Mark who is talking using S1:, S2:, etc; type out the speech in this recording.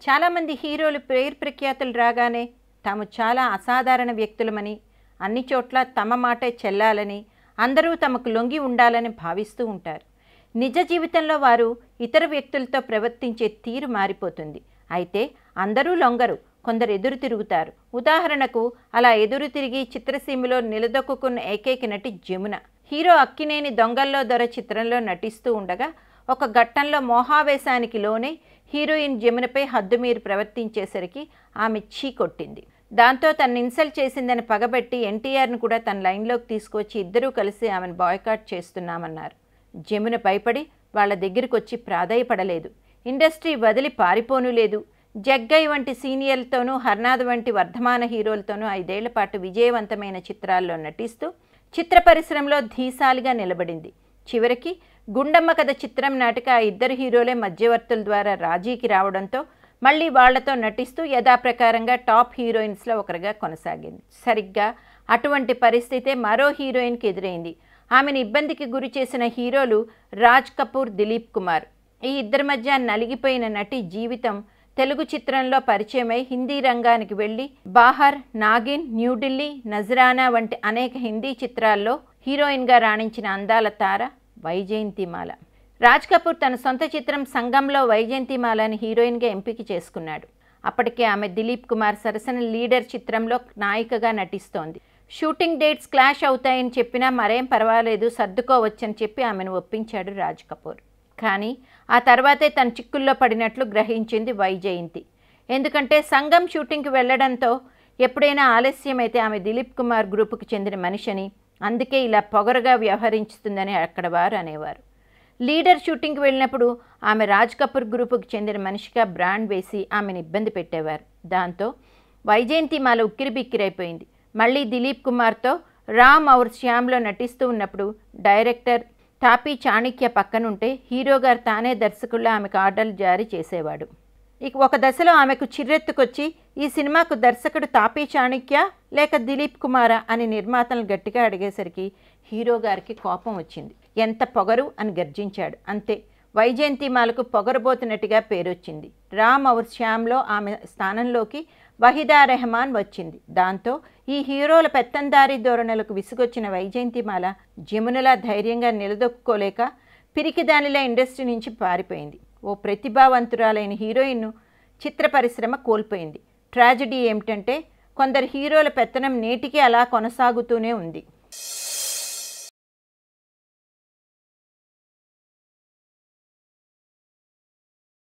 S1: చాలామంది హీరోలు పేరు ప్రఖ్యాతులు రాగానే తాము చాలా అసాధారణ వ్యక్తులమని, అన్ని చోట్ల తమ మాటే చెల్లాలని, అందరూ తమకు లొంగి ఉండాలని భావిస్తూ ఉంటారు. నిజ జీవితంలో వారు ఇతర వ్యక్తులతో ప్రవర్తించే తీరు మారిపోతుంది. అయితే అందరూ లొంగరు, కొందరు ఎదురు తిరుగుతారు. ఉదాహరణకు అలా ఎదురు తిరిగి చిత్రసీమలో నిలదొక్కున్న ఏకైక నటి జమున. హీరో అక్కినేని దొంగల్లో దొర చిత్రంలో నటిస్తూ ఉండగా ఒక ఘట్టంలో మోహావేశానికి లోనే హీరోయిన్ జమునపై హద్దుమీరి ప్రవర్తించేసరికి ఆమె చీ కొట్టింది. దాంతో తను ఇన్సల్ట్ చేసిందని పగబెట్టి ఎన్టీఆర్ను కూడా తన లైన్లోకి తీసుకొచ్చి ఇద్దరూ కలిసి ఆమెను బాయ్కాట్ చేస్తున్నామన్నారు. జమున భయపడి వాళ్ళ దగ్గరకు వచ్చి ప్రాధాయపడలేదు. ఇండస్ట్రీ వదిలి పారిపోనూ లేదు. జగ్గై వంటి సీనియర్లతోనూ, హర్నాథ్ వంటి వర్ధమాన హీరోలతోనూ 5 ఏళ్ల పాటు విజయవంతమైన చిత్రాల్లో నటిస్తూ చిత్ర పరిశ్రమలో ధీశాలిగా నిలబడింది. చివరికి గుండమ్మ కథ చిత్రం నాటిక ఆ ఇద్దరు హీరోలే మధ్యవర్తుల ద్వారా రాజీకి రావడంతో మళ్ళీ వాళ్లతో నటిస్తూ యథాప్రకారంగా టాప్ హీరోయిన్స్లో ఒకరిగా కొనసాగింది. సరిగ్గా అటువంటి పరిస్థితే మరో హీరోయిన్కి ఎదురైంది. ఆమెను ఇబ్బందికి గురి చేసిన హీరోలు రాజ్ కపూర్, దిలీప్ కుమార్. ఈ ఇద్దరి మధ్య నలిగిపోయిన నటి జీవితం తెలుగు చిత్రంలో పరిచయమై హిందీ రంగానికి వెళ్ళి బాహర్, నాగిన్, న్యూఢిల్లీ, నజరానా వంటి అనేక హిందీ చిత్రాల్లో హీరోయిన్గా రాణించిన అందాల తార వైజయంతిమాల. రాజ్ కపూర్ తన సొంత చిత్రం సంగంలో వైజయంతిమాలని హీరోయిన్గా ఎంపిక చేసుకున్నాడు. అప్పటికే ఆమె దిలీప్ కుమార్ సరసన లీడర్ చిత్రంలో నాయికగా నటిస్తోంది. షూటింగ్ డేట్స్ క్లాష్ అవుతాయని చెప్పినా మరేం పర్వాలేదు, సర్దుకోవచ్చని చెప్పి ఆమెను ఒప్పించాడు రాజ్ కపూర్. కానీ ఆ తర్వాతే తన చిక్కుల్లో పడినట్లు గ్రహించింది వైజయంతి. ఎందుకంటే సంగం షూటింగ్కి వెళ్లడంతో ఎప్పుడైనా ఆలస్యమైతే ఆమె దిలీప్ కుమార్ గ్రూపుకు చెందిన మనిషిని, అందుకే ఇలా పొగరుగా వ్యవహరించుతుందని అక్కడ వారు అనేవారు. లీడర్ షూటింగ్కి వెళ్ళినప్పుడు ఆమె రాజ్ కపూర్ గ్రూపుకు చెందిన మనిషిగా బ్రాండ్ వేసి ఆమెను ఇబ్బంది పెట్టేవారు. దాంతో వైజయంతిమాల ఉక్కిరిబిక్కిరైపోయింది. మళ్ళీ దిలీప్ కుమార్తో రామ్ ఔర్ శ్యామ్లో నటిస్తూ ఉన్నప్పుడు డైరెక్టర్ తాపీ చాణక్య పక్కనుంటే హీరో గారు తానే దర్శకుల్లో ఆమెకు ఆర్డర్లు జారీ చేసేవాడు. ఇక ఒక దశలో ఆమెకు చిర్రెత్తుకొచ్చి ఈ సినిమాకు దర్శకుడు తాపీ చాణక్య లేక దిలీప్ కుమారా అని నిర్మాతలను గట్టిగా అడిగేసరికి హీరో గారికి కోపం వచ్చింది. ఎంత పొగరు అని గర్జించాడు. అంతే, వైజయంతిమాలకు పొగరబోతున్నట్టుగా పేరొచ్చింది. రామ్ ఔర్ శ్యామ్లో ఆమె స్థానంలోకి వహీదా రెహమాన్ వచ్చింది. దాంతో ఈ హీరోల పెత్తందారీ ధోరణులకు విసుగొచ్చిన వైజయంతిమాల జమునలా ధైర్యంగా నిలదొక్కుకోలేక పిరికిదానిలా ఇండస్ట్రీ నుంచి పారిపోయింది. ఓ ప్రతిభావంతురాలైన హీరోయిన్ను చిత్ర పరిశ్రమ కోల్పోయింది. ట్రాజడీ ఏమిటంటే కొందరు హీరోల పెత్తనం నేటికి అలా కొనసాగుతూనే ఉంది.